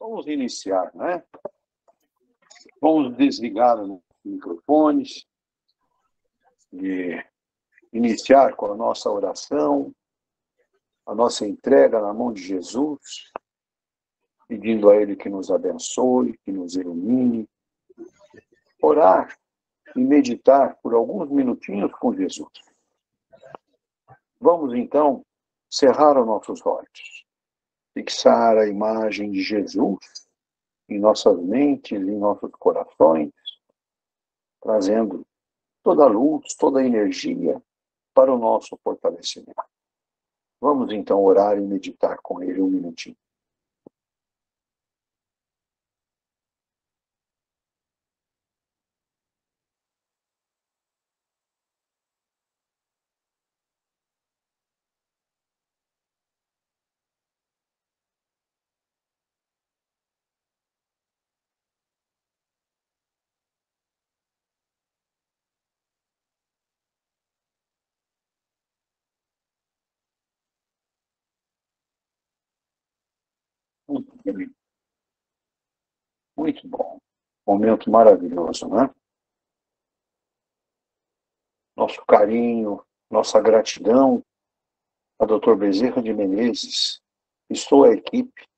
Vamos iniciar, né? Vamos desligar os microfones e iniciar com a nossa oração, a nossa entrega na mão de Jesus, pedindo a Ele que nos abençoe, que nos ilumine. Orar e meditar por alguns minutinhos com Jesus. Vamos, então, cerrar os nossos olhos, fixar a imagem de Jesus em nossas mentes, em nossos corações, trazendo toda a luz, toda a energia para o nosso fortalecimento. Vamos, então, orar e meditar com Ele um minutinho. Muito bem. Muito bom. Momento maravilhoso, né? Nosso carinho, nossa gratidão a Dr. Bezerra de Menezes e sua equipe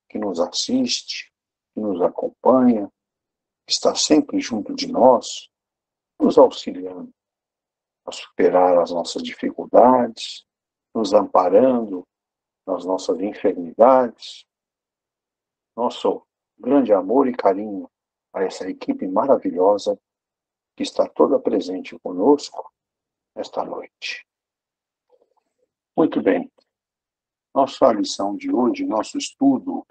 que nos assiste, que nos acompanha, que está sempre junto de nós, nos auxiliando a superar as nossas dificuldades, nos amparando nas nossas enfermidades. Nosso grande amor e carinho a essa equipe maravilhosa que está toda presente conosco esta noite. Muito bem. Nossa lição de hoje, nosso estudo,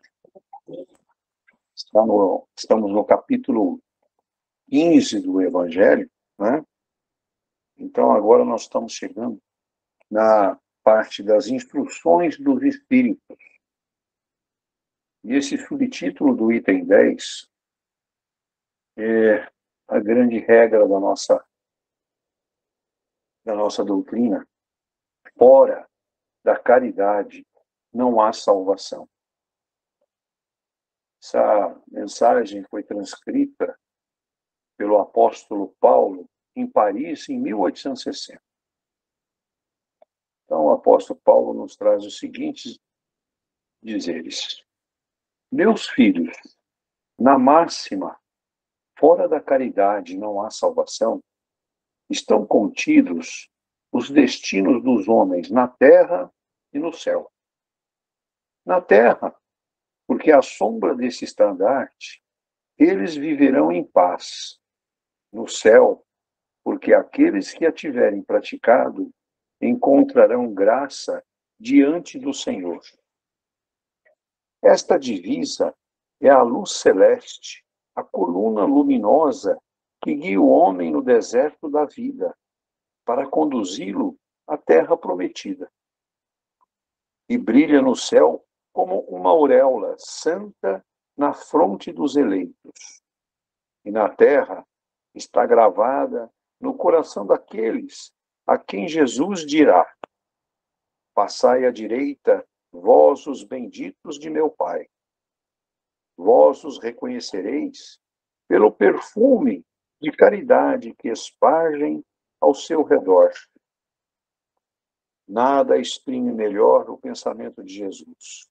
estamos no capítulo 15 do Evangelho, né? Então, agora nós estamos chegando na parte das instruções dos Espíritos. E esse subtítulo do item 10 é a grande regra da nossa doutrina. Fora da caridade não há salvação. Essa mensagem foi transcrita pelo apóstolo Paulo em Paris, em 1860. Então, o apóstolo Paulo nos traz os seguintes dizeres: meus filhos, na máxima, fora da caridade não há salvação, estão contidos os destinos dos homens na terra e no céu. Na terra, porque à sombra desse estandarte, eles viverão em paz. No céu, porque aqueles que a tiverem praticado encontrarão graça diante do Senhor. Esta divisa é a luz celeste, a coluna luminosa que guia o homem no deserto da vida, para conduzi-lo à terra prometida. E brilha no céu como uma auréola santa na fronte dos eleitos. E na terra está gravada no coração daqueles a quem Jesus dirá: passai à direita, vós os benditos de meu Pai. Vós os reconhecereis pelo perfume de caridade que espargem ao seu redor. Nada exprime melhor o pensamento de Jesus.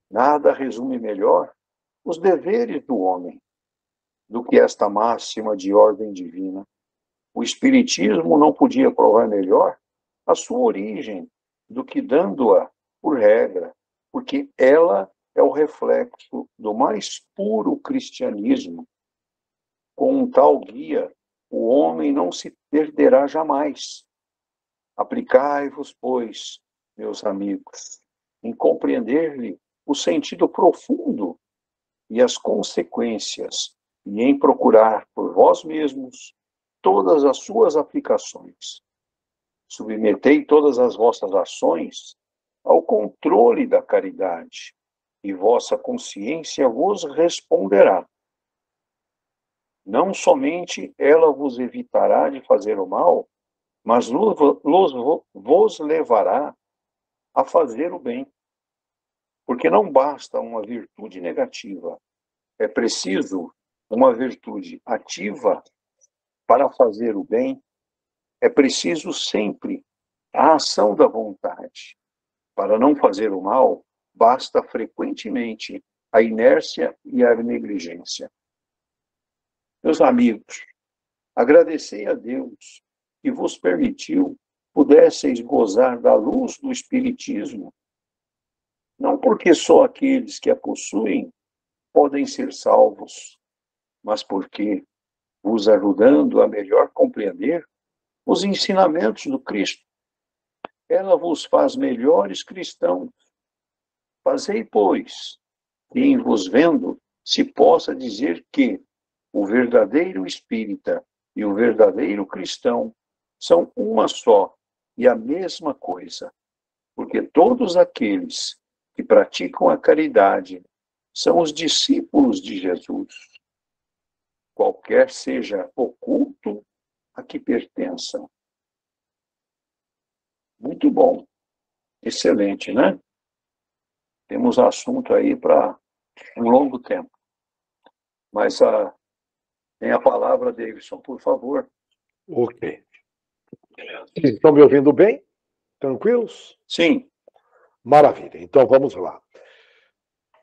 Nada resume melhor os deveres do homem do que esta máxima de ordem divina. O Espiritismo não podia provar melhor a sua origem do que dando-a por regra, porque ela é o reflexo do mais puro cristianismo. Com um tal guia, o homem não se perderá jamais. Aplicai-vos, pois, meus amigos, em compreender-lhe o sentido profundo e as consequências, e em procurar por vós mesmos todas as suas aplicações. Submetei todas as vossas ações ao controle da caridade, e vossa consciência vos responderá. Não somente ela vos evitará de fazer o mal, mas vos levará a fazer o bem. Porque não basta uma virtude negativa, é preciso uma virtude ativa para fazer o bem, é preciso sempre a ação da vontade. Para não fazer o mal, basta frequentemente a inércia e a negligência. Meus amigos, agradecei a Deus que vos permitiu pudesseis gozar da luz do Espiritismo, não porque só aqueles que a possuem podem ser salvos, mas porque, vos ajudando a melhor compreender os ensinamentos do Cristo, ela vos faz melhores cristãos. Fazei, pois, que em vos vendo se possa dizer que o verdadeiro espírita e o verdadeiro cristão são uma só e a mesma coisa, porque todos aqueles que praticam a caridade são os discípulos de Jesus, qualquer seja o culto a que pertençam. Muito bom, excelente, né? Temos assunto aí para um longo tempo. Mas tem a palavra, Davidson, por favor. Ok. Estão me ouvindo bem? Tranquilos? Sim. Maravilha. Então vamos lá.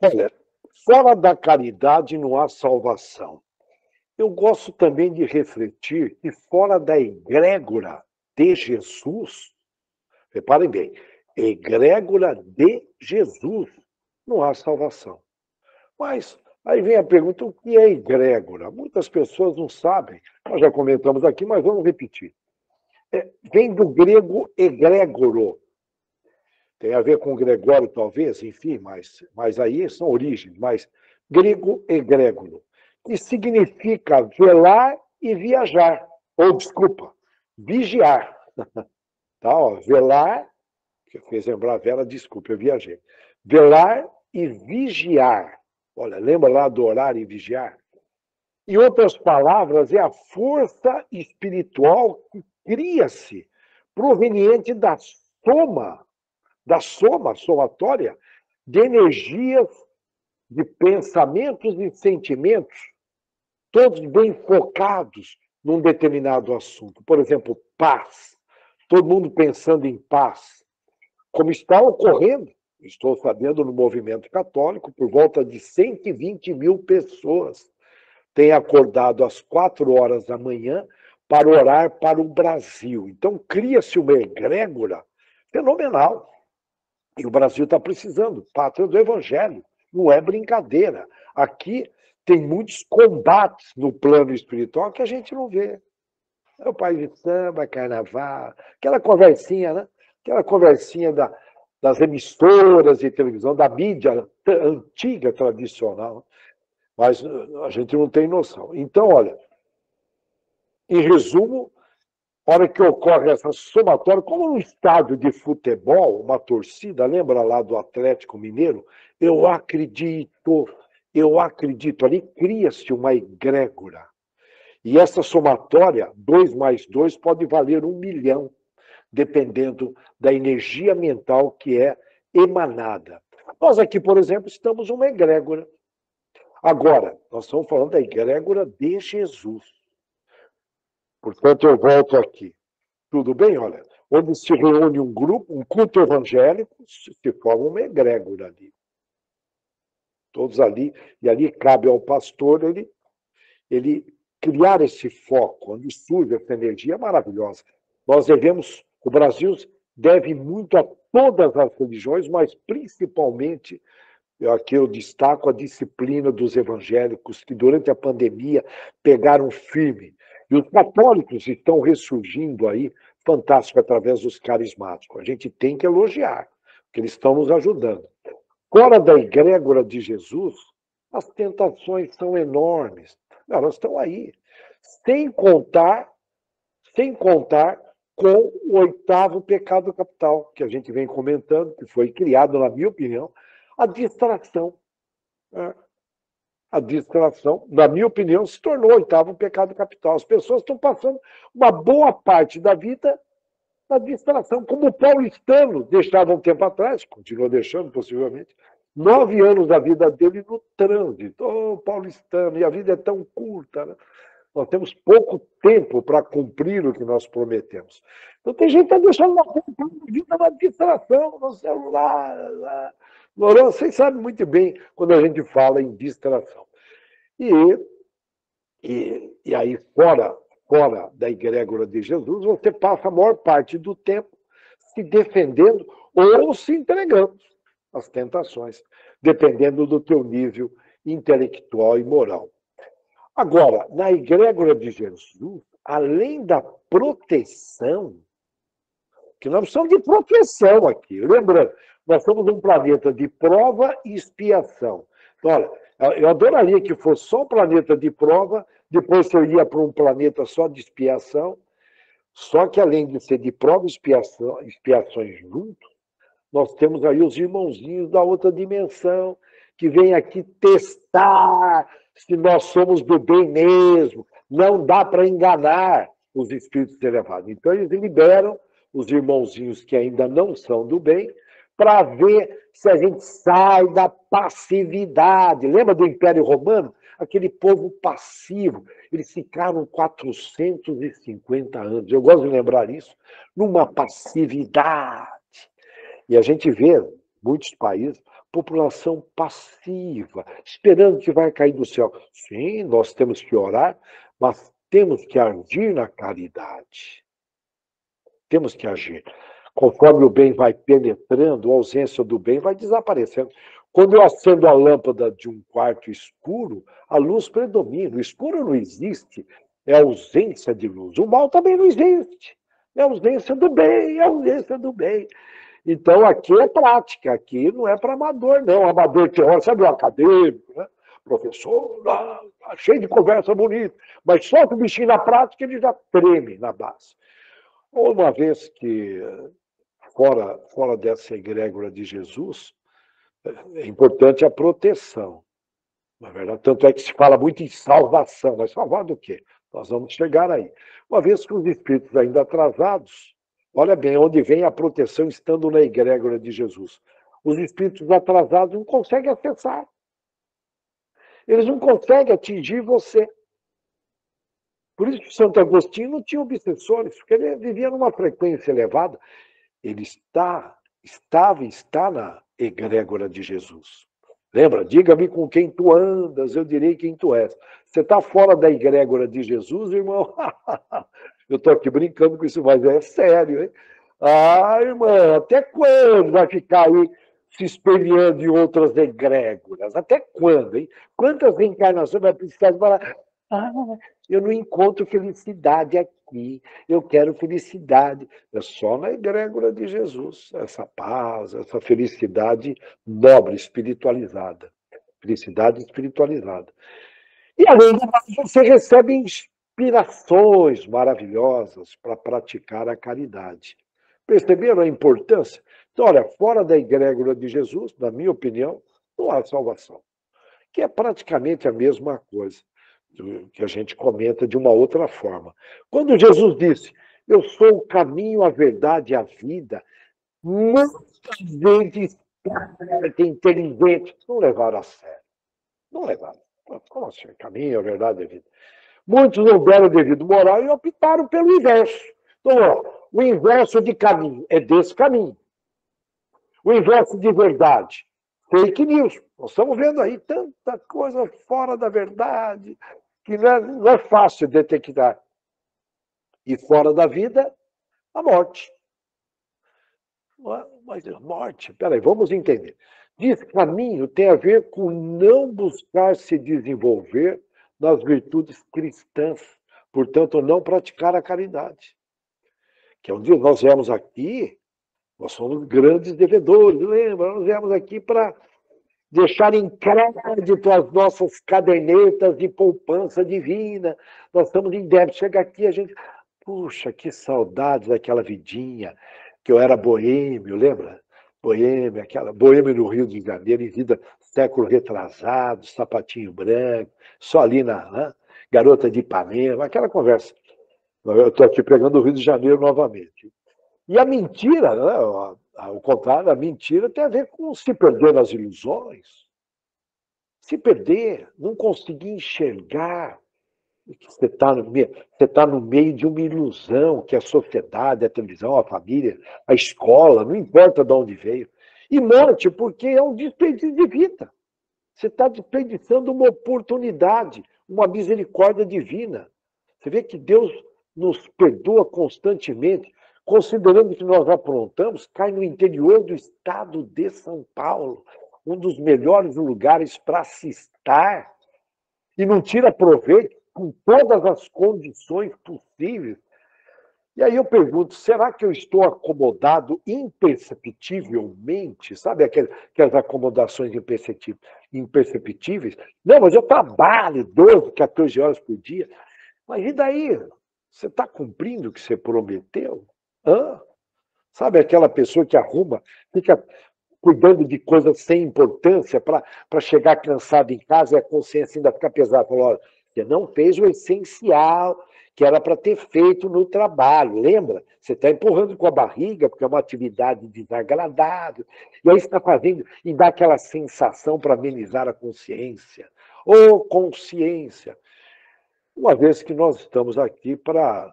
Olha, fora da caridade não há salvação. Eu gosto também de refletir que fora da egrégora de Jesus, reparem bem, egrégora de Jesus, não há salvação. Mas aí vem a pergunta, o que é egrégora? Muitas pessoas não sabem. Nós já comentamos aqui, mas vamos repetir. Vem do grego egrégoro. Tem a ver com Gregório, talvez, enfim, mas aí são origens. Mas grego egrégoro, que significa velar e viajar. Ou, desculpa, vigiar. Tá, ó, velar, que fez lembrar a vela, desculpa, eu viajei. Velar e vigiar. Olha, lembra lá do orar e vigiar? Em outras palavras, é a força espiritual que cria-se proveniente da somatória de energias, de pensamentos e sentimentos, todos bem focados num determinado assunto. Por exemplo, paz. Todo mundo pensando em paz. Como está ocorrendo, estou sabendo, no movimento católico, por volta de 120 mil pessoas têm acordado às 4 horas da manhã para orar para o Brasil. Então, cria-se uma egrégora fenomenal. E o Brasil está precisando, pátria do Evangelho. Não é brincadeira. Aqui tem muitos combates no plano espiritual que a gente não vê. É o país de samba, carnaval, aquela conversinha, né? Aquela conversinha das emissoras de televisão, da mídia antiga, tradicional. Mas a gente não tem noção. Então, olha, em resumo, a hora que ocorre essa somatória, como no estádio de futebol, uma torcida, lembra lá do Atlético Mineiro? Eu acredito, ali cria-se uma egrégora. E essa somatória, 2 mais 2, pode valer 1 milhão, dependendo da energia mental que é emanada. Nós aqui, por exemplo, estamos uma egrégora. Agora, nós estamos falando da egrégora de Jesus. Portanto, eu volto aqui. Tudo bem? Olha, onde se reúne um grupo, um culto evangélico, se forma uma egrégora ali. Todos ali, e ali cabe ao pastor ele criar esse foco, onde surge essa energia maravilhosa. Nós devemos, o Brasil deve muito a todas as religiões, mas principalmente, aqui eu destaco a disciplina dos evangélicos, que durante a pandemia pegaram firme. E os católicos estão ressurgindo aí, fantástico, através dos carismáticos. A gente tem que elogiar, porque eles estão nos ajudando. Fora da egrégora de Jesus, as tentações são enormes. Elas estão aí. Sem contar com o 8º pecado capital, que a gente vem comentando, que foi criado, na minha opinião, a distração. A distração, na minha opinião, se tornou o 8º pecado capital. As pessoas estão passando uma boa parte da vida na distração, como o paulistano deixava um tempo atrás, continua deixando, possivelmente, 9 anos da vida dele no trânsito. Ô, paulistano, e a vida é tão curta, né? Nós temos pouco tempo para cumprir o que nós prometemos. Então, tem gente que está deixando a vida na distração, no celular. Noronha, vocês sabem muito bem quando a gente fala em distração. E aí, fora da egrégora de Jesus, você passa a maior parte do tempo se defendendo ou se entregando às tentações, dependendo do teu nível intelectual e moral. Agora, na egrégora de Jesus, além da proteção, que nós precisamos de proteção aqui. Lembrando, nós somos um planeta de prova e expiação. Então, olha, eu adoraria que fosse só um planeta de prova, depois eu ia para um planeta só de expiação, só que além de ser de prova e expiações juntos, nós temos aí os irmãozinhos da outra dimensão, que vêm aqui testar se nós somos do bem mesmo. Não dá para enganar os espíritos elevados. Então, eles liberam os irmãozinhos que ainda não são do bem, para ver se a gente sai da passividade. Lembra do Império Romano? Aquele povo passivo. Eles ficaram 450 anos, eu gosto de lembrar isso, numa passividade. E a gente vê, muitos países, população passiva, esperando que vai cair do céu. Sim, nós temos que orar, mas temos que agir na caridade. Temos que agir. Conforme o bem vai penetrando, a ausência do bem vai desaparecendo. Quando eu acendo a lâmpada de um quarto escuro, a luz predomina. O escuro não existe, é a ausência de luz. O mal também não existe. É a ausência do bem, é a ausência do bem. Então, aqui é prática, aqui não é para amador, não. Amador teórico, sabe o acadêmico, né? Professor, cheio de conversa bonita, mas só que o bichinho na prática ele já treme na base. Uma vez que, fora dessa egrégora de Jesus, é importante a proteção. Na verdade, tanto é que se fala muito em salvação, mas salvar do quê? Nós vamos chegar aí. Uma vez que os espíritos ainda atrasados, olha bem, onde vem a proteção estando na egrégora de Jesus. Os espíritos atrasados não conseguem acessar. Eles não conseguem atingir você. Por isso que Santo Agostinho não tinha obsessores, porque ele vivia numa frequência elevada. Ele estava e está na egrégora de Jesus. Lembra? Diga-me com quem tu andas, eu direi quem tu és. Você está fora da egrégora de Jesus, irmão? Eu estou aqui brincando com isso, mas é sério, hein? Ah, irmão, até quando vai ficar aí se espelhando em outras egrégoras? Até quando, hein? Quantas reencarnações vai precisar de falar? Ah, eu não encontro felicidade aqui, eu quero felicidade. É só na egrégora de Jesus, essa paz, essa felicidade nobre, espiritualizada. Felicidade espiritualizada. E além disso, você recebe inspirações maravilhosas para praticar a caridade. Perceberam a importância? Então, olha, fora da egrégora de Jesus, na minha opinião, não há salvação. Que é praticamente a mesma coisa que a gente comenta de uma outra forma. Quando Jesus disse, eu sou o caminho, a verdade e a vida, muita gente inteligente não levaram a sério. Não levaram. Como assim? Caminho, a verdade e a vida. Muitos não deram devido moral e optaram pelo inverso. Então, ó, o inverso de caminho é desse caminho. O inverso de verdade, fake news. Nós estamos vendo aí tanta coisa fora da verdade, que não é fácil detectar. E fora da vida, a morte. Mas a morte, peraí, vamos entender. Diz caminho tem a ver com não buscar se desenvolver nas virtudes cristãs, portanto, não praticar a caridade. Que é um dia nós viemos aqui, nós somos grandes devedores, lembra? Nós viemos aqui para deixar em crédito as nossas cadernetas de poupança divina. Nós estamos em débito. Chega aqui, a gente... Puxa, que saudades daquela vidinha, que eu era boêmio, lembra? Boêmio no Rio de Janeiro, em vida século retrasado, sapatinho branco, só ali garota de Ipanema, aquela conversa. Eu estou aqui pegando o Rio de Janeiro novamente. E a mentira, né? Ao contrário, a mentira tem a ver com se perder nas ilusões. Se perder, não conseguir enxergar que você tá no meio de uma ilusão, que é a sociedade, a televisão, a família, a escola, não importa de onde veio. E morte, porque é um desperdício de vida. Você está desperdiçando uma oportunidade, uma misericórdia divina. Você vê que Deus nos perdoa constantemente, considerando que nós aprontamos, cai no interior do estado de São Paulo, um dos melhores lugares para se estar, e não tira proveito com todas as condições possíveis. E aí eu pergunto, será que eu estou acomodado imperceptivelmente? Sabe aquelas acomodações imperceptíveis? Não, mas eu trabalho 12, 14 horas por dia. Mas e daí? Você está cumprindo o que você prometeu? Hã? Sabe aquela pessoa que arruma, fica cuidando de coisas sem importância para chegar cansado em casa e a consciência ainda fica pesada. Falou, olha, você não fez o essencial que era para ter feito no trabalho, lembra? Você está empurrando com a barriga, porque é uma atividade desagradável, e aí você está fazendo, e dá aquela sensação para amenizar a consciência. Ô, consciência! Uma vez que nós estamos aqui para,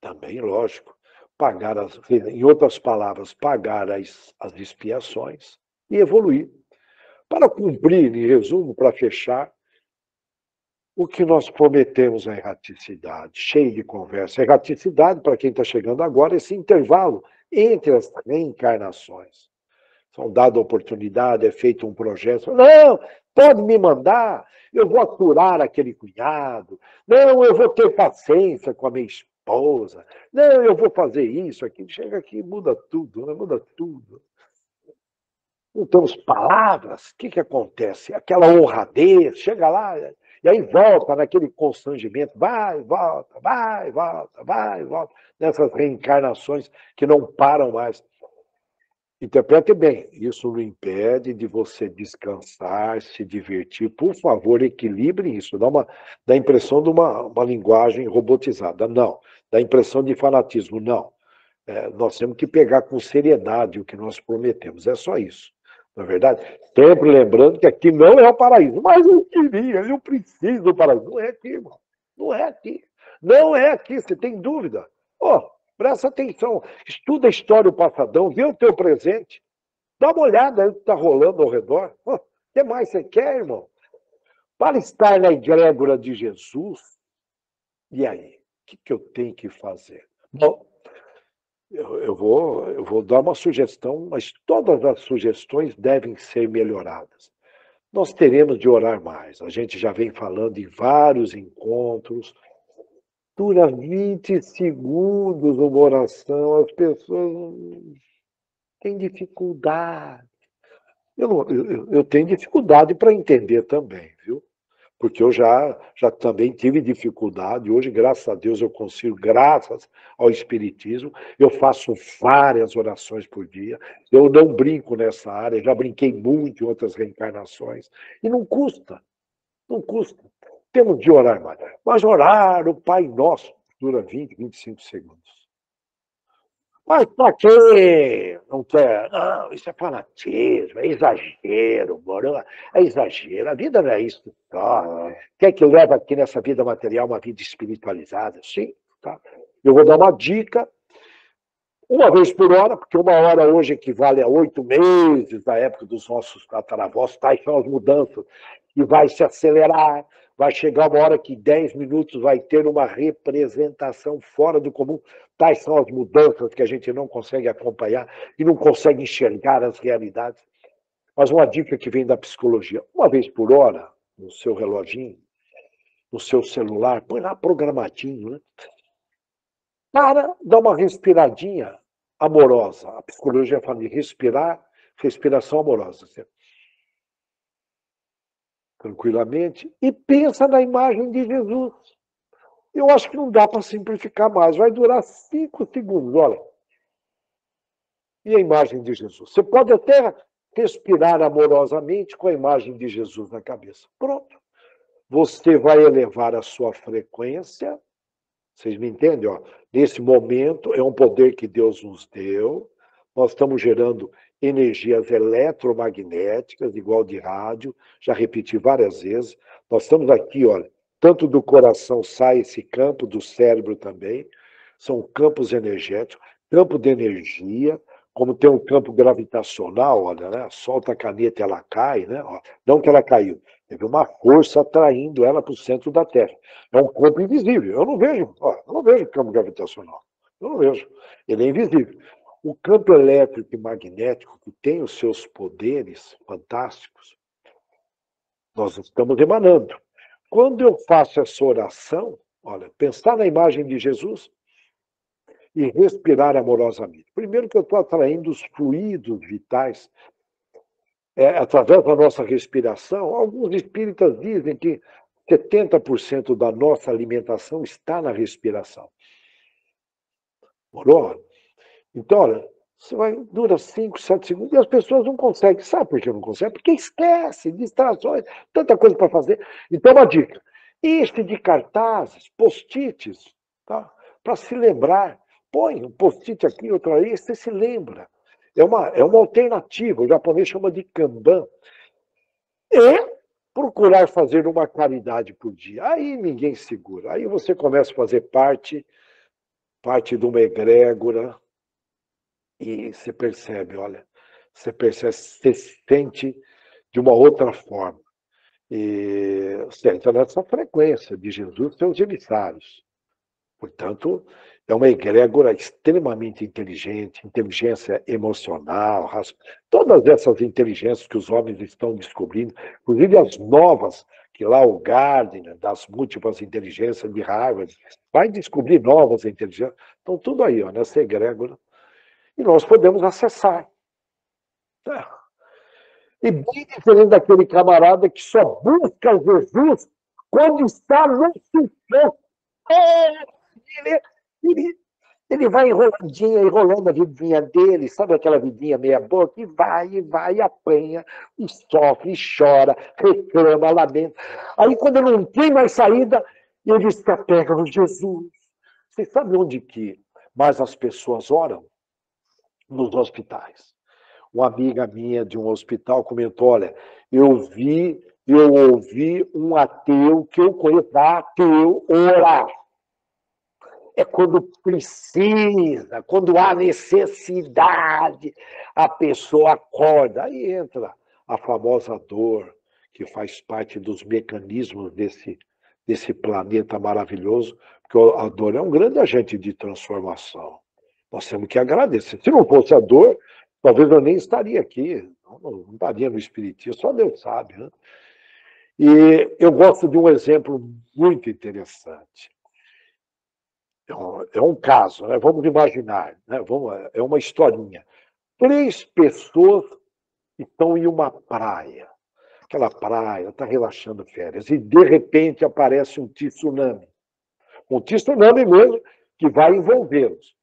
também, lógico, pagar, em outras palavras, pagar as expiações e evoluir. Para cumprir, em resumo, para fechar, o que nós prometemos à erraticidade, cheio de conversa. A erraticidade, para quem está chegando agora, é esse intervalo entre as reencarnações. São dada oportunidade, é feito um projeto. Não, pode me mandar, eu vou aturar aquele cunhado. Não, eu vou ter paciência com a minha esposa. Não, eu vou fazer isso, aquilo. Chega aqui, muda tudo, né? Muda tudo. Não temos palavras, o que acontece? Aquela honradez, chega lá, e aí volta naquele constrangimento, vai, volta, vai, volta, vai, volta, nessas reencarnações que não param mais. Interprete bem, isso não impede de você descansar, se divertir. Por favor, equilibre isso. Dá a impressão de uma linguagem robotizada. Não. Dá a impressão de fanatismo. Não. Nós temos que pegar com seriedade o que nós prometemos. É só isso. Na verdade, sempre lembrando que aqui não é o paraíso. Mas eu queria, eu preciso do paraíso. Não é aqui, irmão. Não é aqui. Não é aqui. Você tem dúvida? Presta atenção, estuda a história do passadão, vê o teu presente, dá uma olhada aí o que está rolando ao redor. O que mais você quer, irmão? Para estar na egrégora de Jesus, e aí? O que eu tenho que fazer? Bom, eu vou dar uma sugestão, mas todas as sugestões devem ser melhoradas. Nós teremos de orar mais. A gente já vem falando em vários encontros. Dura 20 segundos uma oração, as pessoas têm dificuldade. Eu tenho dificuldade para entender também, viu? Porque eu já também tive dificuldade. Hoje, graças a Deus, eu consigo, graças ao Espiritismo, eu faço várias orações por dia. Eu não brinco nessa área, já brinquei muito em outras reencarnações. E não custa, não custa. Temos de orar mais. Mas orar o Pai Nosso dura 20, 25 segundos. Mas para quê? Não quer? Não, isso é fanatismo, é exagero, moro? É exagero. A vida não é isso só. Quer que leve aqui nessa vida material uma vida espiritualizada? Sim, tá? Eu vou dar uma dica, uma vez por hora, porque uma hora hoje equivale a 8 meses da época dos nossos tataravós, tais são as mudanças, e vai se acelerar, vai chegar uma hora que 10 minutos vai ter uma representação fora do comum, tais são as mudanças que a gente não consegue acompanhar e não consegue enxergar as realidades. Mas uma dica que vem da psicologia, uma vez por hora, no seu reloginho, no seu celular, põe lá programadinho, né? Para, dá uma respiradinha amorosa. A psicologia fala de respirar, respiração amorosa. Tranquilamente, e pensa na imagem de Jesus. Eu acho que não dá para simplificar mais, vai durar 5 segundos, olha. E a imagem de Jesus? Você pode até respirar amorosamente com a imagem de Jesus na cabeça. Pronto. Você vai elevar a sua frequência. Vocês me entendem? Nesse momento, é um poder que Deus nos deu. nós estamos gerando energias eletromagnéticas, igual de rádio, já repeti várias vezes. Nós estamos aqui, olha, tanto do coração sai esse campo, do cérebro também, são campos energéticos, campo de energia, como tem um campo gravitacional, olha, né? Solta a caneta e ela cai, né? Não que ela caiu, teve uma força atraindo ela para o centro da Terra. É um campo invisível. Eu não vejo campo gravitacional. Eu não vejo. Ele é invisível. O campo elétrico e magnético, que tem os seus poderes fantásticos, nós estamos emanando. Quando eu faço essa oração, olha, pensar na imagem de Jesus e respirar amorosamente. Primeiro que eu estou atraindo os fluidos vitais através da nossa respiração. Alguns espíritas dizem que 70% da nossa alimentação está na respiração. Morou? Então, olha, dura 5, 7 segundos e as pessoas não conseguem. Sabe por que não conseguem? Porque esquece, distrações, tanta coisa para fazer. Então, uma dica: enche de cartazes, post-its, tá? Para se lembrar. Põe um post-it aqui, outro ali, você se lembra. É uma alternativa, o japonês chama de Kanban. E procurar fazer uma caridade por dia. Aí ninguém segura. Aí você começa a fazer parte de uma egrégora, e você percebe, olha, você se sente de uma outra forma. E você entra nessa frequência de Jesus e seus emissários. Portanto, é uma egrégora extremamente inteligente, inteligência emocional, todas essas inteligências que os homens estão descobrindo, inclusive as novas, que lá o Gardner, das múltiplas inteligências de Harvard, vai descobrir novas inteligências. Então, tudo aí, ó, nessa egrégora, e nós podemos acessar. E bem diferente daquele camarada que só busca Jesus quando está no sufoco. Ele, ele vai enrolando a vidinha dele, sabe aquela vidinha meia boca, e vai, apanha, e sofre, e chora, reclama, lamenta. Aí, quando não tem mais saída, ele se apega no Jesus. Você sabe onde que mais as pessoas oram? Nos hospitais. Uma amiga minha de um hospital comentou, olha, eu ouvi um ateu que eu conheço, ateu, orar. É quando precisa, quando há necessidade, a pessoa acorda. Aí entra a famosa dor, que faz parte dos mecanismos desse planeta maravilhoso, porque a dor é um grande agente de transformação. Nós temos que agradecer. Se não fosse a dor, talvez eu nem estaria aqui, não estaria no Espiritismo, só Deus sabe. Né? E eu gosto de um exemplo muito interessante. É um caso, né? Vamos imaginar, né? É uma historinha. 3 pessoas estão em uma praia. Aquela praia está relaxando férias. E, de repente, aparece um tsunami. Um tsunami mesmo que vai envolvê-los.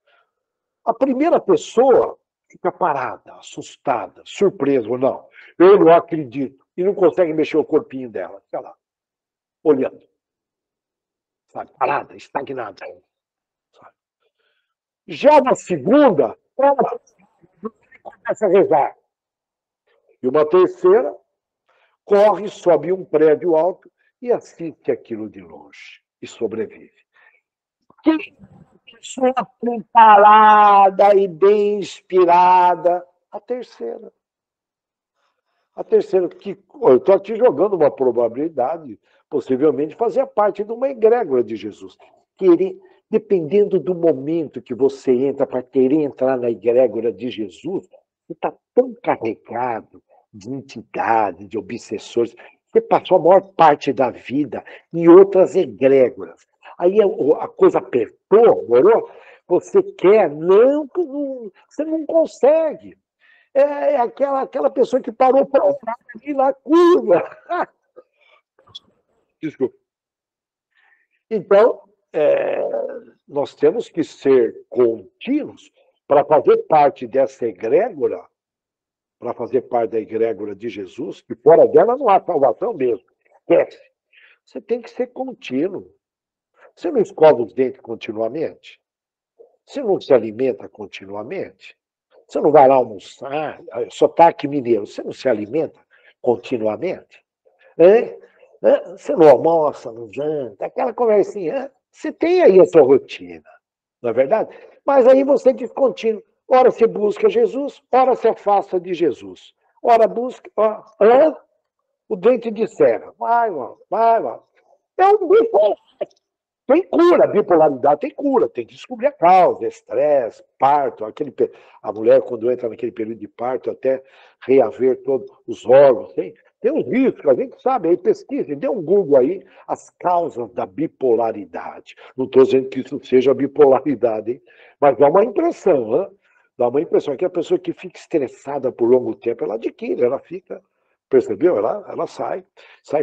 A primeira pessoa fica parada, assustada, surpresa, ou não. Eu não acredito. E não consegue mexer o corpinho dela. Fica lá, olhando. Sabe? Parada, estagnada. Sabe? Já na segunda, ela começa a rezar. E uma terceira corre, sobe um prédio alto e assiste aquilo de longe. E sobrevive. Que pessoa preparada e bem inspirada. A terceira, que eu estou aqui jogando uma probabilidade, possivelmente fazia parte de uma egrégora de Jesus. Dependendo do momento que você entra para querer entrar na egrégora de Jesus, você está tão carregado de entidades, de obsessores, você passou a maior parte da vida em outras egrégoras. Aí a coisa apertou, morou? Você quer, você não consegue. É aquela pessoa que parou para orar ali na curva. Desculpa. Então, nós temos que ser contínuos para fazer parte dessa egrégora, para fazer parte da egrégora de Jesus, que fora dela não há salvação mesmo. Esquece. Você tem que ser contínuo. Você não escova os dentes continuamente? Você não se alimenta continuamente? Você não vai lá almoçar, sotaque mineiro, você não se alimenta continuamente? Hein? Você não almoça, não janta, aquela conversinha. Você tem aí a sua rotina, não é verdade? Mas aí você é descontínuo. Ora você busca Jesus, ora se afasta de Jesus. Ora busca, o dente de serra. Vai, mano, vai, mano. É um bipolar. Tem cura, bipolaridade tem cura, tem que descobrir a causa, estresse, parto, a mulher quando entra naquele período de parto até reaver todos os órgãos, tem uns riscos, a gente sabe, aí pesquisa, dê um Google aí, as causas da bipolaridade. Não estou dizendo que isso seja bipolaridade, hein? Mas dá uma impressão, hein? Dá uma impressão que a pessoa que fica estressada por longo tempo, ela adquire, ela fica, percebeu? Ela sai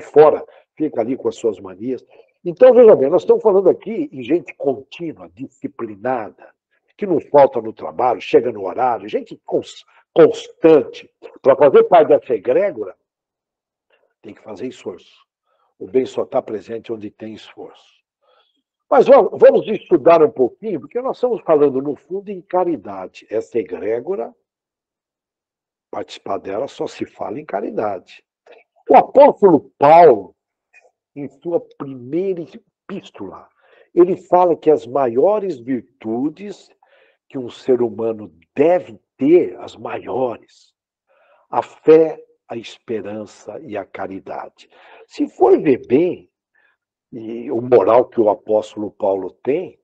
fora, fica ali com as suas manias. Então, veja bem, nós estamos falando aqui em gente contínua, disciplinada, que não falta no trabalho, chega no horário, gente constante. Para fazer parte dessa egrégora, tem que fazer esforço. O bem só está presente onde tem esforço. Mas vamos estudar um pouquinho, porque nós estamos falando, no fundo, em caridade. Essa egrégora, participar dela só se fala em caridade. O apóstolo Paulo, em sua primeira epístola, ele fala que as maiores virtudes que um ser humano deve ter, as maiores, a fé, a esperança e a caridade. Se for ver bem, e o moral que o apóstolo Paulo tem,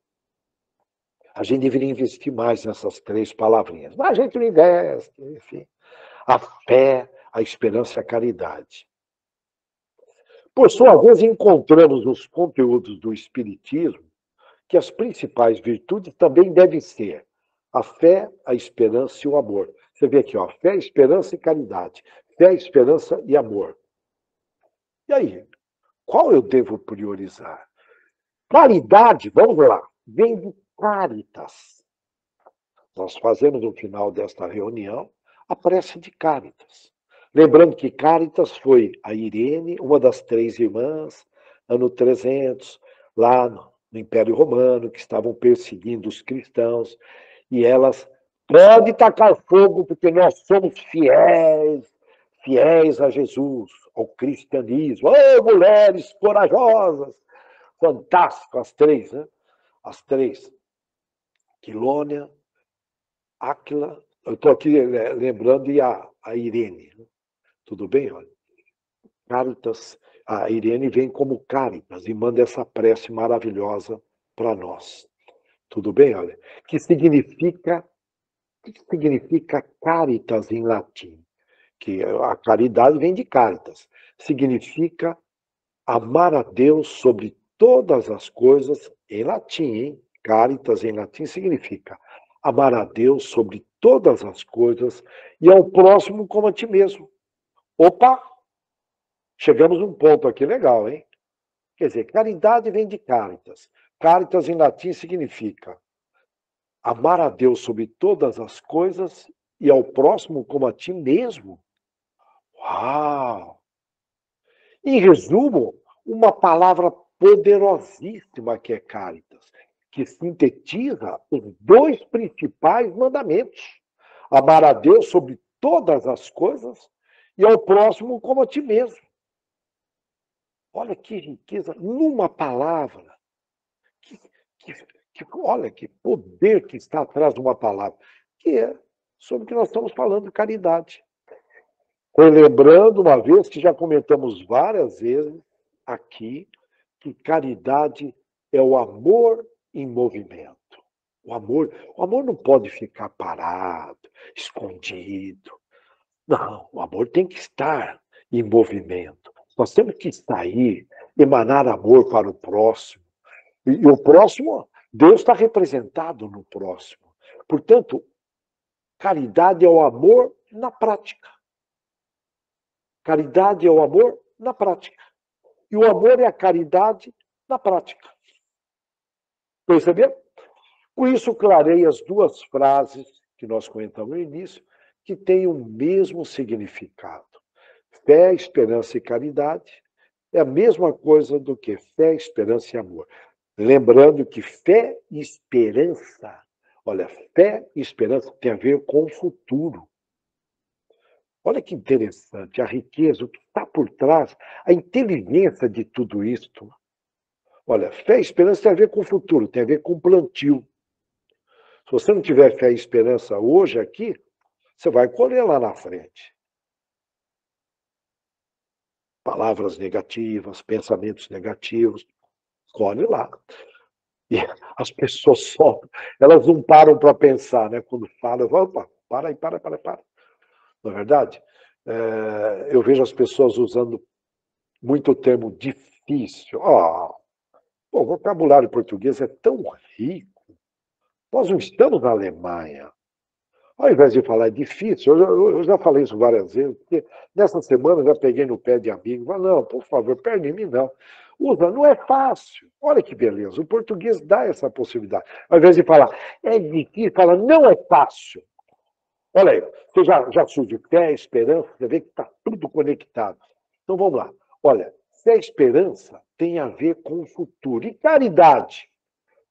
a gente deveria investir mais nessas 3 palavrinhas. Mas a gente não investe, enfim. A fé, a esperança e a caridade. Por sua vez, encontramos nos conteúdos do Espiritismo que as principais virtudes também devem ser a fé, a esperança e o amor. Você vê aqui, ó, fé, esperança e caridade. Fé, esperança e amor. E aí, qual eu devo priorizar? Caridade, vamos lá, vem de caritas. Nós fazemos no final desta reunião a prece de Caritas. Lembrando que Caritas foi a Irene, uma das 3 irmãs, ano 300, lá no Império Romano, que estavam perseguindo os cristãos, e elas podem tacar fogo porque nós somos fiéis a Jesus, ao cristianismo. Oh, mulheres corajosas! Fantástico, as 3, né? As 3. Quilônia, Áquila, eu estou aqui lembrando, e a Irene. Tudo bem? Olha, Caritas, a Irene vem como Caritas e manda essa prece maravilhosa para nós. Tudo bem? Olha, o que significa caritas em latim? Que a caridade vem de caritas. Significa amar a Deus sobre todas as coisas, em latim, hein? Caritas em latim significa amar a Deus sobre todas as coisas e ao próximo como a ti mesmo. Opa! Chegamos num ponto aqui legal, hein? Quer dizer, caridade vem de caritas. Caritas em latim significa amar a Deus sobre todas as coisas e ao próximo como a ti mesmo. Uau! Em resumo, uma palavra poderosíssima que é caritas, que sintetiza os 2 principais mandamentos. Amar a Deus sobre todas as coisas e ao próximo como a ti mesmo. Olha que riqueza, numa palavra. Olha que poder que está atrás de uma palavra, que é sobre o que nós estamos falando, caridade. Lembrando uma vez que já comentamos várias vezes aqui que caridade é o amor em movimento. O amor não pode ficar parado, escondido. Não, o amor tem que estar em movimento. Nós temos que sair, emanar amor para o próximo. E o próximo, Deus está representado no próximo. Portanto, caridade é o amor na prática. Caridade é o amor na prática. E o amor é a caridade na prática. Percebeu? Com isso, clarei as 2 frases que nós comentamos no início, que têm o mesmo significado. Fé, esperança e caridade é a mesma coisa do que fé, esperança e amor. Lembrando que fé e esperança, Olha, fé e esperança tem a ver com o futuro. Olha que interessante, a riqueza, o que está por trás, a inteligência de tudo isto. Olha, fé e esperança tem a ver com o futuro, tem a ver com o plantio. Se você não tiver fé e esperança hoje aqui, você vai colher lá na frente. Palavras negativas, pensamentos negativos, colhe lá. E as pessoas só, elas não param para pensar, né? Quando falam, opa, para aí, para. Não é verdade? Eu vejo as pessoas usando muito o termo difícil. O vocabulário português é tão rico. Nós não estamos na Alemanha. Ao invés de falar difícil, eu já falei isso várias vezes, porque nessa semana eu já peguei no pé de amigo, mas não, por favor, perde em mim não. Usa, não é fácil. Olha que beleza, o português dá essa possibilidade. Ao invés de falar é difícil, fala não é fácil. Olha aí, você já surge fé, esperança, você vê que está tudo conectado. Então vamos lá. Olha, fé e esperança tem a ver com o futuro. E caridade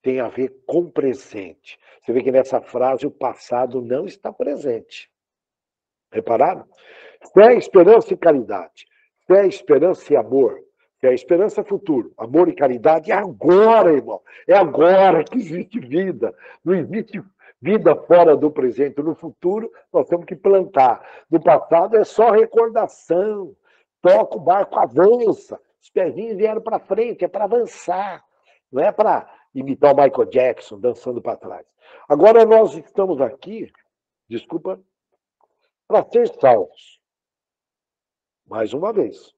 tem a ver com o presente. Você vê que nessa frase o passado não está presente. Repararam? Fé, esperança e caridade. Fé, esperança e amor. Fé, esperança e futuro. Amor e caridade é agora, irmão. É agora que existe vida. Não existe vida fora do presente. No futuro, nós temos que plantar. No passado é só recordação. Toca o barco, avança. Os pezinhos vieram para frente, é para avançar. Não é para imitar o Michael Jackson dançando para trás. Agora nós estamos aqui, desculpa, para ser salvos. Mais uma vez.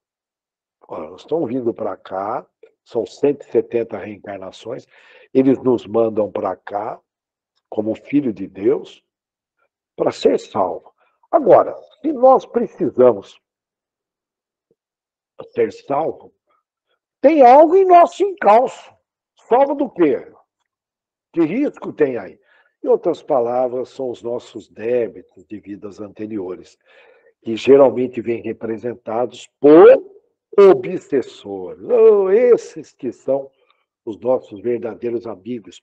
Olha, nós estamos vindo para cá, são 170 reencarnações, eles nos mandam para cá, como filho de Deus, para ser salvo. Agora, se nós precisamos ser salvo, tem algo em nosso encalço. Salvo do quê? Que risco tem aí? Em outras palavras, são os nossos débitos de vidas anteriores, que geralmente vêm representados por obsessores. Esses que são os nossos verdadeiros amigos,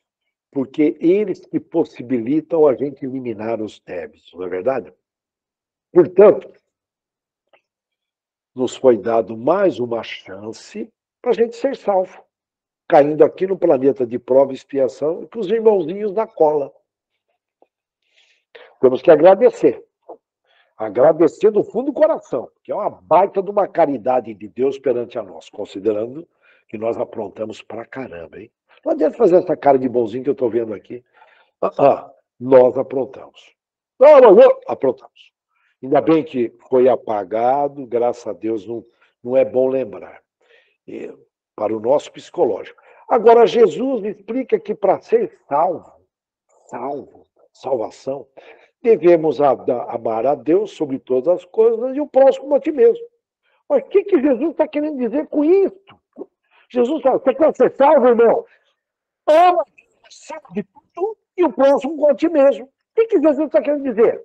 porque eles que possibilitam a gente eliminar os débitos, não é verdade? Portanto, nos foi dado mais uma chance para a gente ser salvo, caindo aqui no planeta de prova e expiação e com os irmãozinhos da cola. Temos que agradecer. Agradecer do fundo do coração, que é uma baita de uma caridade de Deus perante a nós, considerando que nós aprontamos pra caramba, hein? Não adianta fazer essa cara de bonzinho que eu estou vendo aqui. Nós aprontamos. Aprontamos. Ainda bem que foi apagado, graças a Deus, não é bom lembrar. Para o nosso psicológico. Agora, Jesus explica que para ser salvação, devemos amar a Deus sobre todas as coisas e o próximo a ti mesmo. Mas o que Jesus está querendo dizer com isso? Jesus fala, você quer ser salvo, irmão? Ama acima de tudo e o próximo com a ti mesmo. O que Jesus está querendo dizer?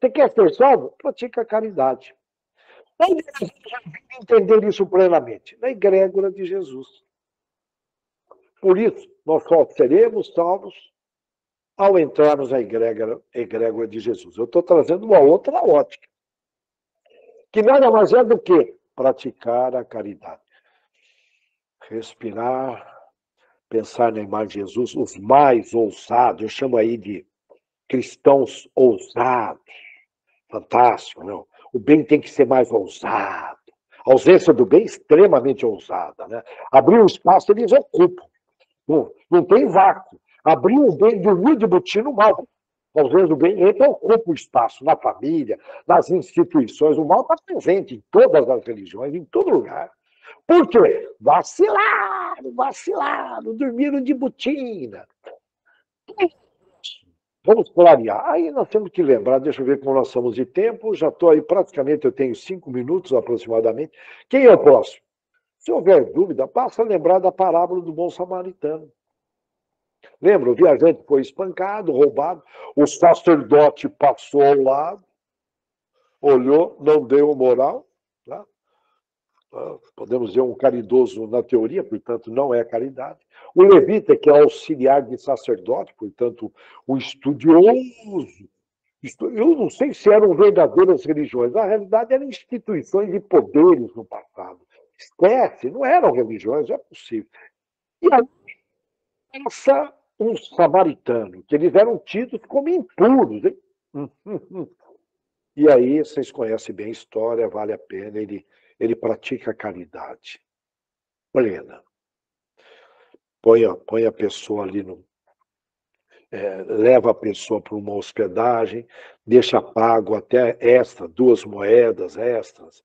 Você quer ser salvo? Pratica a caridade. Onde nós vamos entender isso plenamente? Na egrégora de Jesus. Por isso, nós só seremos salvos ao entrarmos na egrégora de Jesus. Eu estou trazendo uma outra ótica, que nada mais é do que praticar a caridade. Respirar, pensar na imagem de Jesus, os mais ousados, eu chamo aí de cristãos ousados. Fantástico, não? O bem tem que ser mais ousado. A ausência do bem é extremamente ousada, né? Abrir um espaço, eles ocupam. Não tem vácuo. Abrir o bem, dormir de botim no mal. A ausência do bem entra e ocupa o espaço na família, nas instituições. O mal está presente em todas as religiões, em todo lugar. Por quê? Vacilaram, dormiram de botina. Vamos clarear. Aí nós temos que lembrar, deixa eu ver como nós somos de tempo, já estou aí praticamente, eu tenho 5 minutos aproximadamente. Quem é o próximo? Se houver dúvida, basta lembrar da parábola do bom samaritano. Lembra? O viajante foi espancado, roubado, o sacerdote passou ao lado, olhou, não deu moral, tá? podemos dizer um caridoso na teoria, portanto não é caridade. O levita, que é auxiliar de sacerdote, portanto um estudioso. Eu não sei se eram verdadeiras religiões, na realidade eram instituições de poderes no passado. Esquece, não eram religiões, não é possível. E aí passa um samaritano, que eles eram tidos como impuros. Hein? E aí, vocês conhecem bem a história, vale a pena, ele pratica a caridade plena. Põe a pessoa ali, leva a pessoa para uma hospedagem, deixa pago até extra, 2 moedas extras.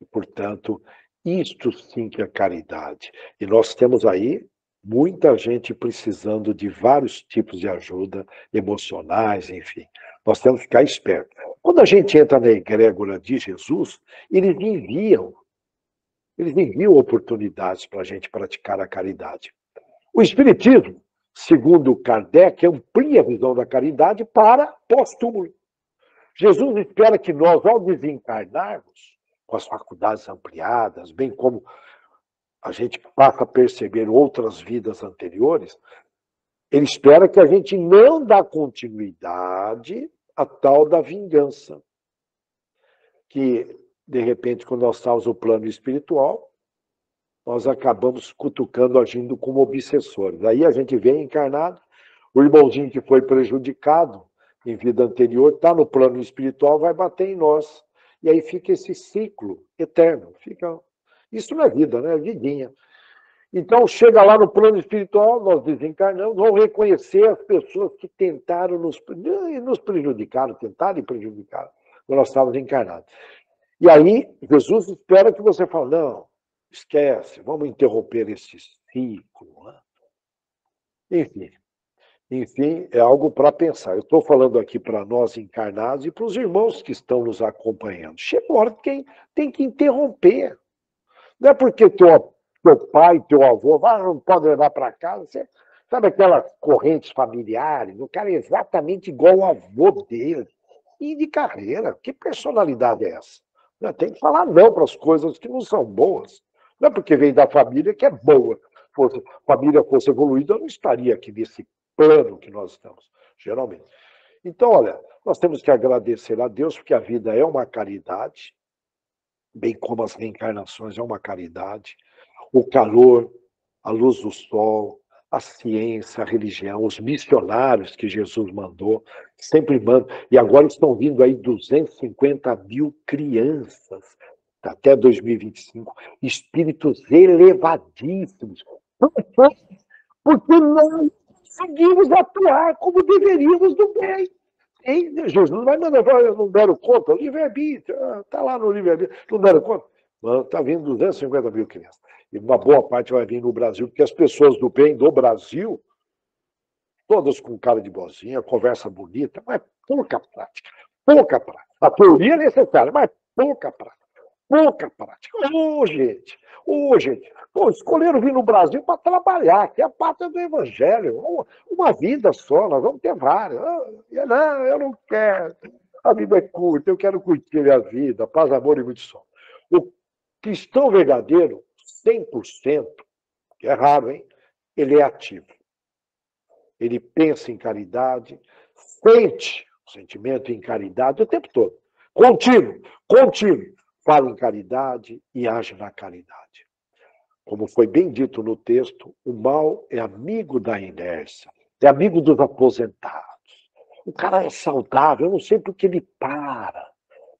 E, portanto, isto sim que é caridade. E nós temos aí muita gente precisando de vários tipos de ajuda emocionais, enfim. Nós temos que ficar espertos. Quando a gente entra na egrégora de Jesus, eles enviam oportunidades para a gente praticar a caridade. O Espiritismo, segundo Kardec, amplia a visão da caridade para pós-túmulo. Jesus espera que nós, ao desencarnarmos, com as faculdades ampliadas, bem como a gente passa a perceber outras vidas anteriores, ele espera que a gente não dá continuidade à tal da vingança. Que, de repente, quando nós estamos no plano espiritual, nós acabamos cutucando, agindo como obsessores. Aí a gente vem encarnado, o irmãozinho que foi prejudicado em vida anterior, está no plano espiritual, vai bater em nós. E aí fica esse ciclo eterno. Isso não é vida, né? É vidinha. Então, chega lá no plano espiritual, nós desencarnamos, vamos reconhecer as pessoas que tentaram nos prejudicar, tentaram e prejudicar, quando nós estávamos encarnados. E aí, Jesus espera que você fale, não, esquece, vamos interromper esse ciclo. Né? Enfim, é algo para pensar. Eu estou falando aqui para nós encarnados e para os irmãos que estão nos acompanhando. Chega uma hora que tem que interromper. Não é porque teu pai, teu avô, não pode levar para casa. Você sabe aquelas correntes familiares? O cara é exatamente igual ao avô dele. E de carreira. Que personalidade é essa? Tem que falar não para as coisas que não são boas. Não é porque vem da família que é boa. Se a família fosse evoluída, eu não estaria aqui nesse plano que nós estamos, geralmente. Então, olha, nós temos que agradecer a Deus, porque a vida é uma caridade, bem como as reencarnações é uma caridade. O calor, a luz do sol, a ciência, a religião, os missionários que Jesus mandou, sempre mandam. E agora estão vindo aí 250 mil crianças, até 2025, espíritos elevadíssimos. Porque nós conseguimos atuar como deveríamos do bem. Jesus não vai mandar, não deram conta, o livre-arbítrio, está lá no livre-arbítrio, não deram conta. Está vindo 250 mil crianças. E uma boa parte vai vir no Brasil, porque as pessoas do bem do Brasil, todas com cara de boazinha, conversa bonita, mas pouca prática. Pouca prática. A teoria é necessária, mas pouca prática. Pouca prática. Gente. Escolheram vir no Brasil para trabalhar, que é a pátria do Evangelho. Uma vida só, nós vamos ter várias. Não, eu não quero. A vida é curta, eu quero curtir a vida, paz, amor e muito sol. O cristão verdadeiro, 100%, que é raro, hein? Ele é ativo. Ele pensa em caridade, sente o sentimento em caridade o tempo todo. Contínuo. Fala em caridade e age na caridade. Como foi bem dito no texto, o mal é amigo da inércia, é amigo dos aposentados. O cara é saudável, eu não sei por que ele para.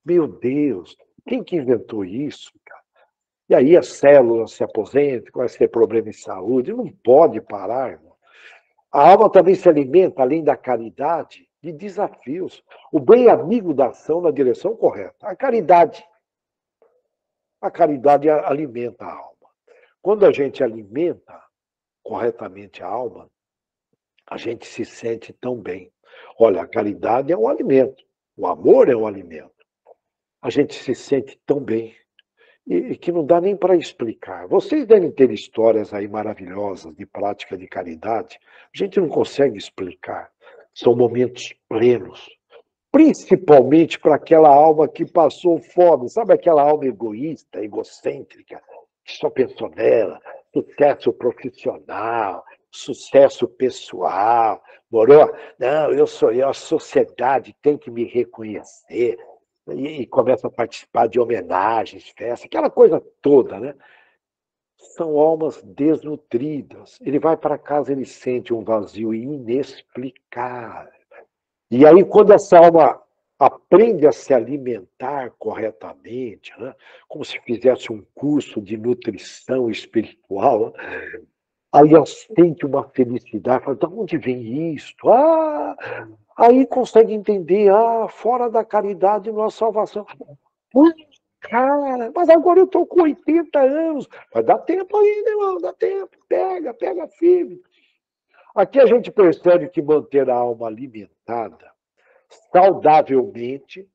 Meu Deus, quem que inventou isso, cara? E aí as células se aposentam, começa a ter problema em saúde, não pode parar, irmão. A alma também se alimenta, além da caridade, de desafios. O bem é amigo da ação na direção correta. A caridade alimenta a alma. Quando a gente alimenta corretamente a alma, a gente se sente tão bem. Olha, a caridade é um alimento, o amor é um alimento. A gente se sente tão bem e que não dá nem para explicar. Vocês devem ter histórias aí maravilhosas de prática de caridade. A gente não consegue explicar. São momentos plenos principalmente para aquela alma que passou fome, sabe aquela alma egoísta, egocêntrica, que só pensou nela, sucesso profissional, sucesso pessoal, morou? Não, eu sou eu, a sociedade tem que me reconhecer, e começa a participar de homenagens, festas, aquela coisa toda, né? São almas desnutridas. Ele vai para casa, ele sente um vazio inexplicável. E aí, quando essa alma aprende a se alimentar corretamente, né? Como se fizesse um curso de nutrição espiritual, aí ela sente uma felicidade, fala, de onde vem isto? Aí consegue entender, fora da caridade não há salvação. Cara, mas agora eu estou com 80 anos. Mas dá tempo ainda, irmão, dá tempo. Pega firme. Aqui a gente percebe que manter a alma alimentada saudavelmente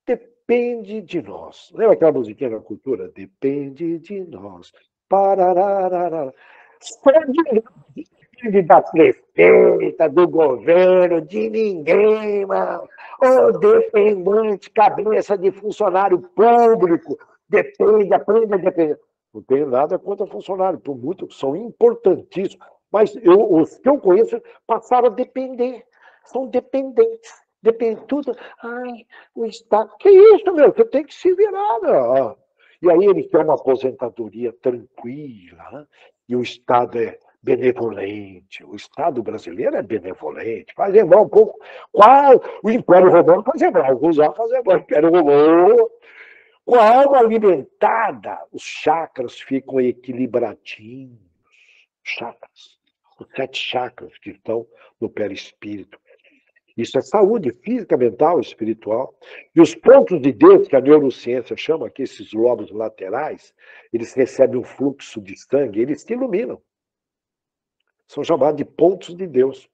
depende de nós. Lembra aquela musiquinha da cultura? Depende de nós. Parararara. Só de nós. Depende da prefeita, do governo, de ninguém, mano. Ô, dependente, cabeça de funcionário público. Depende, aprenda a depender. Não tenho nada contra funcionário, por muito, são importantíssimos. Mas os que eu conheço passaram a depender. São dependentes. Depende tudo. Ai, o Estado. Que isso, meu? Você tem que se virar, meu. E aí ele quer uma aposentadoria tranquila, né? E o Estado é benevolente. O Estado brasileiro é benevolente. Faz lembrar um pouco qual o Império Romano, faz lembrar, alguns anos faz lembrar o Império Romano. Com a alma alimentada, os chakras ficam equilibradinhos. Chakras. Os 7 chakras que estão no perispírito. Isso é saúde física, mental, espiritual. E os pontos de Deus, que a neurociência chama aqui, esses lobos laterais, eles recebem um fluxo de sangue, eles se iluminam. São chamados de pontos de Deus.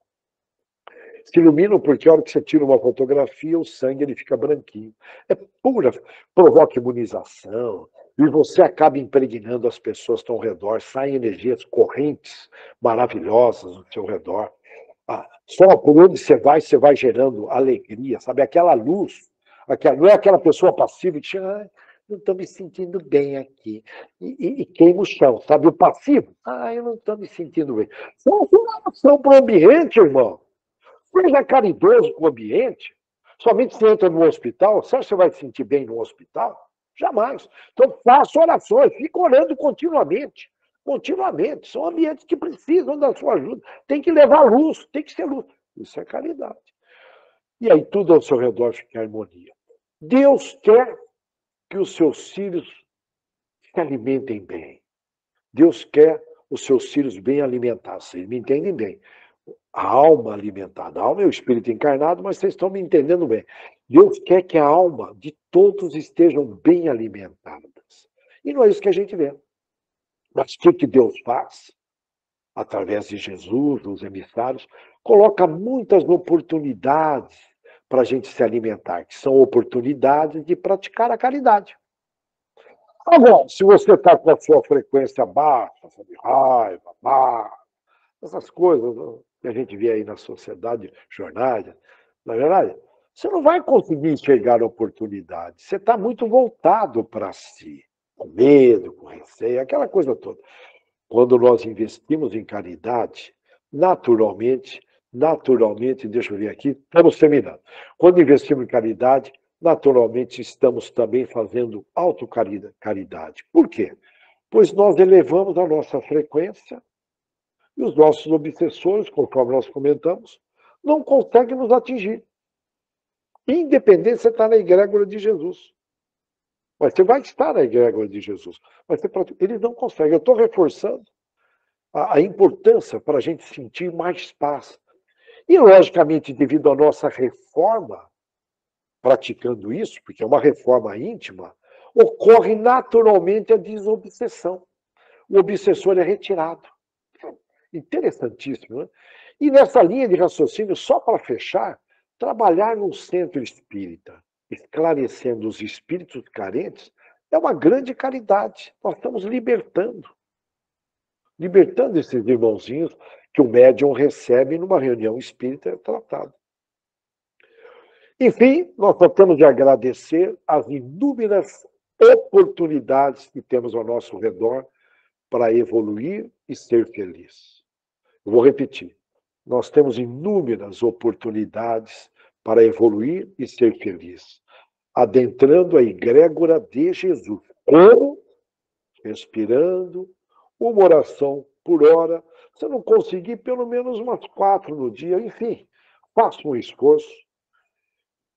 Se iluminam porque a hora que você tira uma fotografia, o sangue ele fica branquinho. É pura, provoca imunização, e você acaba impregnando as pessoas que estão ao redor, saem energias correntes maravilhosas ao seu redor. Só por onde você vai gerando alegria, sabe? Aquela luz, não é aquela pessoa passiva que chega, não estou me sentindo bem aqui. E queima o chão, sabe? O passivo, eu não estou me sentindo bem. São relação para o ambiente, irmão. Seja caridoso com o ambiente. Somente você entra no hospital, você acha que você vai se sentir bem no hospital? Jamais. Então faça orações, fica orando continuamente. Continuamente. São ambientes que precisam da sua ajuda. Tem que levar luz, tem que ser luz. Isso é caridade. E aí tudo ao seu redor fica em harmonia. Deus quer que os seus filhos se alimentem bem. Deus quer os seus filhos bem alimentados. Vocês me entendem bem. A alma alimentada. A alma é o espírito encarnado, mas vocês estão me entendendo bem. Deus quer que a alma de todos estejam bem alimentadas. E não é isso que a gente vê. Mas o que Deus faz? Através de Jesus, dos emissários, coloca muitas oportunidades para a gente se alimentar, que são oportunidades de praticar a caridade. Agora, se você está com a sua frequência baixa, sabe, raiva, mágoa, essas coisas que a gente vê aí na sociedade, jornais, na verdade, você não vai conseguir enxergar a oportunidade. Você está muito voltado para si, com medo, com receio, aquela coisa toda. Quando nós investimos em caridade, naturalmente, deixa eu ver aqui, estamos terminando. Quando investimos em caridade, naturalmente estamos também fazendo autocaridade. Por quê? Pois nós elevamos a nossa frequência e os nossos obsessores, conforme nós comentamos, não conseguem nos atingir. Independente se você está na egrégora de Jesus. Mas você vai estar na egrégora de Jesus. Mas eles não conseguem. Eu estou reforçando a importância para a gente sentir mais paz. E, logicamente, devido à nossa reforma, praticando isso, porque é uma reforma íntima, ocorre naturalmente a desobsessão. O obsessor é retirado. Interessantíssimo, né? E nessa linha de raciocínio, só para fechar, trabalhar num centro espírita, esclarecendo os espíritos carentes, é uma grande caridade. Nós estamos libertando esses irmãozinhos que o médium recebe numa reunião espírita tratado. Enfim, nós só temos de agradecer as inúmeras oportunidades que temos ao nosso redor para evoluir e ser feliz. Eu vou repetir. Nós temos inúmeras oportunidades para evoluir e ser feliz, adentrando a egrégora de Jesus. Como? Respirando, uma oração por hora. Se não conseguir, pelo menos umas 4 no dia. Enfim, faça um esforço.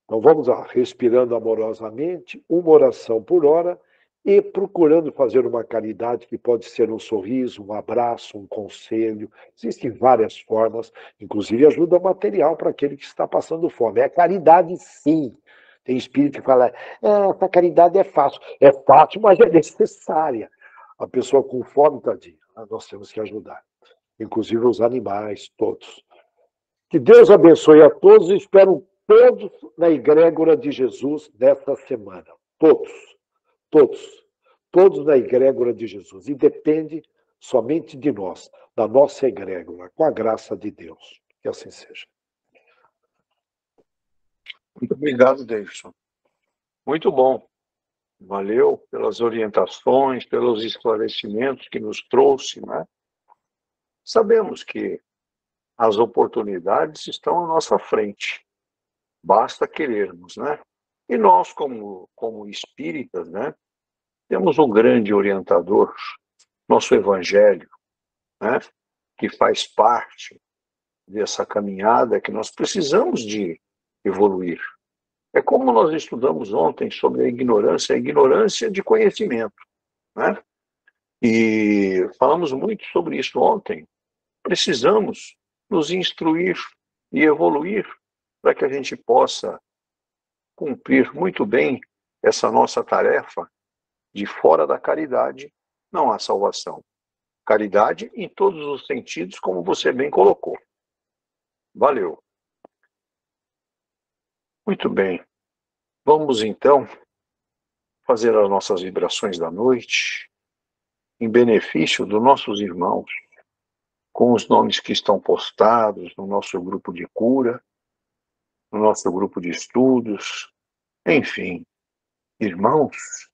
Então vamos lá, respirando amorosamente, uma oração por hora e procurando fazer uma caridade que pode ser um sorriso, um abraço, um conselho. Existem várias formas, inclusive ajuda material para aquele que está passando fome. É caridade, sim. Tem espírito que fala, essa caridade é fácil. É fácil, mas é necessária. A pessoa com fome, tadinha, nós temos que ajudar. Inclusive os animais, todos. Que Deus abençoe a todos e espero todos na egrégora de Jesus desta semana. Todos, todos, todos na egrégora de Jesus. E depende somente de nós, da nossa egrégora, com a graça de Deus. Que assim seja. Muito obrigado, Davidson. Muito bom. Valeu pelas orientações, pelos esclarecimentos que nos trouxe, né? Sabemos que as oportunidades estão à nossa frente. Basta querermos, né? E nós, como espíritas, né, temos um grande orientador, nosso Evangelho, né, que faz parte dessa caminhada que nós precisamos de evoluir. É como nós estudamos ontem sobre a ignorância de conhecimento, né? E falamos muito sobre isso ontem. Precisamos nos instruir e evoluir para que a gente possa cumprir muito bem essa nossa tarefa. De fora da caridade não há salvação. Caridade em todos os sentidos, como você bem colocou. Valeu. Muito bem. Vamos então fazer as nossas vibrações da noite em benefício dos nossos irmãos, com os nomes que estão postados no nosso grupo de cura, no nosso grupo de estudos, enfim, irmãos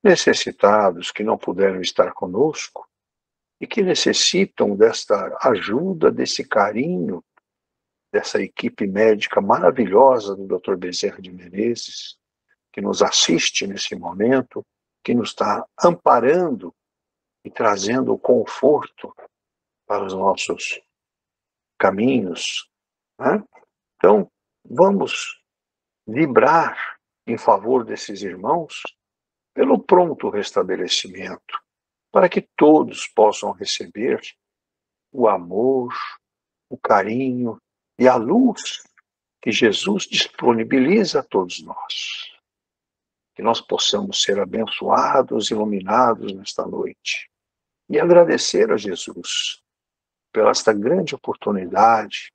necessitados que não puderam estar conosco e que necessitam desta ajuda, desse carinho, dessa equipe médica maravilhosa do Dr. Bezerra de Menezes, que nos assiste nesse momento, que nos está amparando e trazendo conforto para os nossos caminhos, né? Então, vamos vibrar em favor desses irmãos pelo pronto restabelecimento, para que todos possam receber o amor, o carinho e a luz que Jesus disponibiliza a todos nós. Que nós possamos ser abençoados, iluminados nesta noite. E agradecer a Jesus pela esta grande oportunidade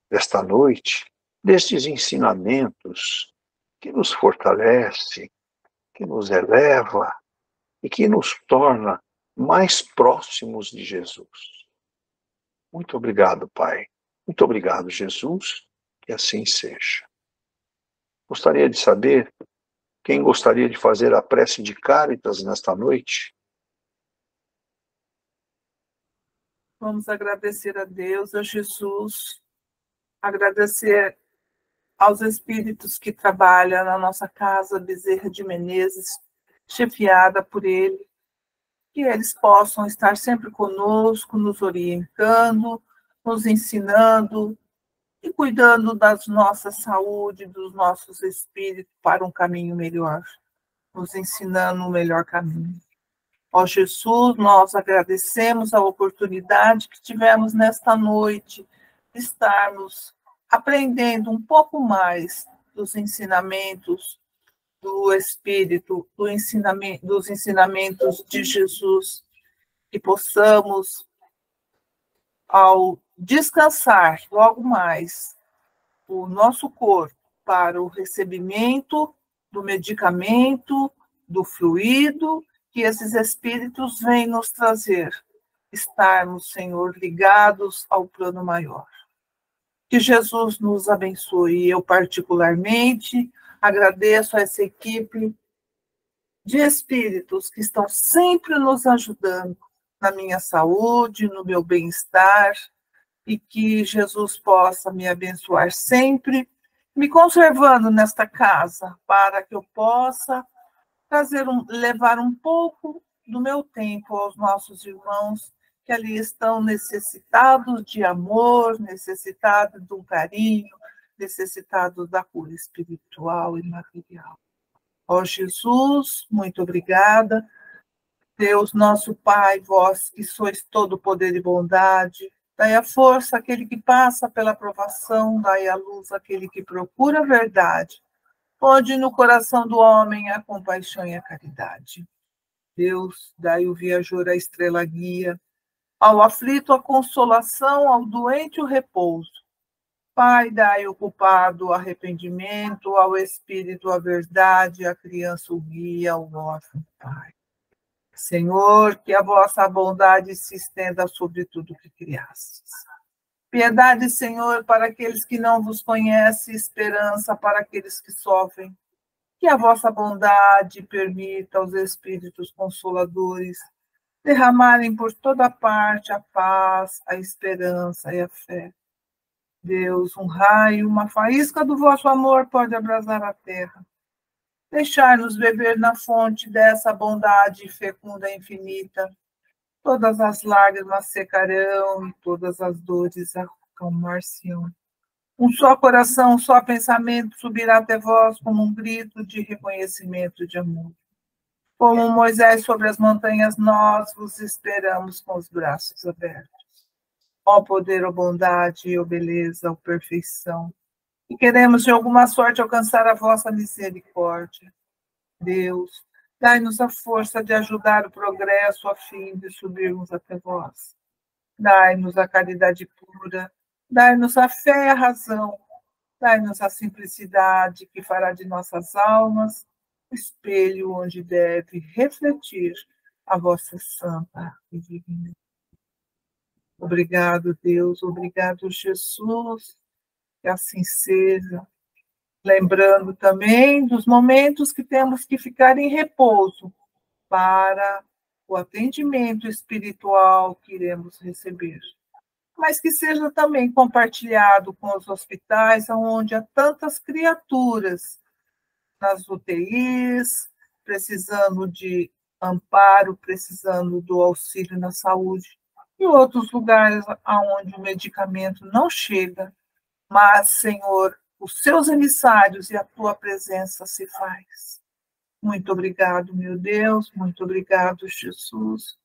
desta noite, destes ensinamentos que nos fortalece, que nos eleva e que nos torna mais próximos de Jesus. Muito obrigado, Pai. Muito obrigado, Jesus. Que assim seja. Gostaria de saber quem gostaria de fazer a prece de Cáritas nesta noite. Vamos agradecer a Deus, a Jesus, agradecer aos espíritos que trabalham na nossa casa Bezerra de Menezes, chefiada por ele, que eles possam estar sempre conosco, nos orientando, nos ensinando e cuidando da nossa saúde, dos nossos espíritos para um caminho melhor, nos ensinando o melhor caminho. Ó Jesus, nós agradecemos a oportunidade que tivemos nesta noite de estarmos aprendendo um pouco mais dos ensinamentos do Espírito, dos ensinamentos de Jesus, que possamos, ao descansar logo mais o nosso corpo para o recebimento do medicamento, do fluido, que esses espíritos vêm nos trazer, estarmos, Senhor, ligados ao plano maior. Que Jesus nos abençoe. Eu, particularmente, agradeço a essa equipe de espíritos que estão sempre nos ajudando na minha saúde, no meu bem-estar, e que Jesus possa me abençoar sempre, me conservando nesta casa, para que eu possa levar um pouco do meu tempo aos nossos irmãos que ali estão necessitados de amor, necessitados de um carinho, necessitados da cura espiritual e material. Ó Jesus, muito obrigada. Deus, nosso Pai, vós que sois todo poder e bondade, dai a força àquele que passa pela provação, dai a luz àquele que procura a verdade. Ponde no coração do homem a compaixão e a caridade. Deus, dai ao viajor a estrela guia, ao aflito a consolação, ao doente o repouso. Pai, dai ao culpado o arrependimento, ao espírito a verdade, à criança o guia, ao órfão, Pai. Senhor, que a vossa bondade se estenda sobre tudo que criastes. Piedade, Senhor, para aqueles que não vos conhecem, esperança para aqueles que sofrem. Que a vossa bondade permita aos espíritos consoladores derramarem por toda parte a paz, a esperança e a fé. Deus, um raio, uma faísca do vosso amor pode abrasar a terra. Deixai-nos beber na fonte dessa bondade fecunda e infinita. Todas as lágrimas secarão e todas as dores acalmar-se-ão. Um só coração, um só pensamento subirá até vós como um grito de reconhecimento e de amor. Como Moisés sobre as montanhas, nós vos esperamos com os braços abertos. Ó poder, ó bondade, ó beleza, ó perfeição. E queremos de alguma sorte alcançar a vossa misericórdia. Deus, dai-nos a força de ajudar o progresso a fim de subirmos até vós. Dai-nos a caridade pura, dai-nos a fé e a razão, dai-nos a simplicidade que fará de nossas almas o espelho onde deve refletir a vossa santa e divina. Obrigado, Deus, obrigado, Jesus, que assim seja. Lembrando também dos momentos que temos que ficar em repouso para o atendimento espiritual que iremos receber. Mas que seja também compartilhado com os hospitais, onde há tantas criaturas nas UTIs, precisando de amparo, precisando do auxílio na saúde, e outros lugares onde o medicamento não chega, mas, Senhor, os seus emissários e a tua presença se faz. Muito obrigado, meu Deus, muito obrigado, Jesus,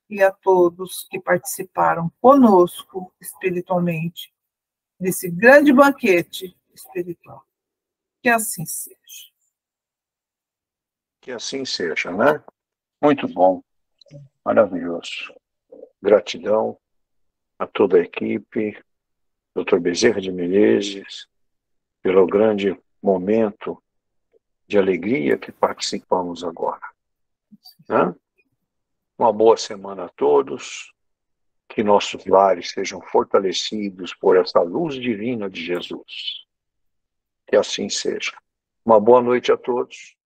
e a todos que participaram conosco espiritualmente desse grande banquete espiritual. Que assim seja. Que assim seja, né? Muito bom, maravilhoso. Gratidão a toda a equipe, Dr. Bezerra de Menezes, pelo grande momento de alegria que participamos agora. Né? Uma boa semana a todos, que nossos lares sejam fortalecidos por essa luz divina de Jesus. Que assim seja. Uma boa noite a todos.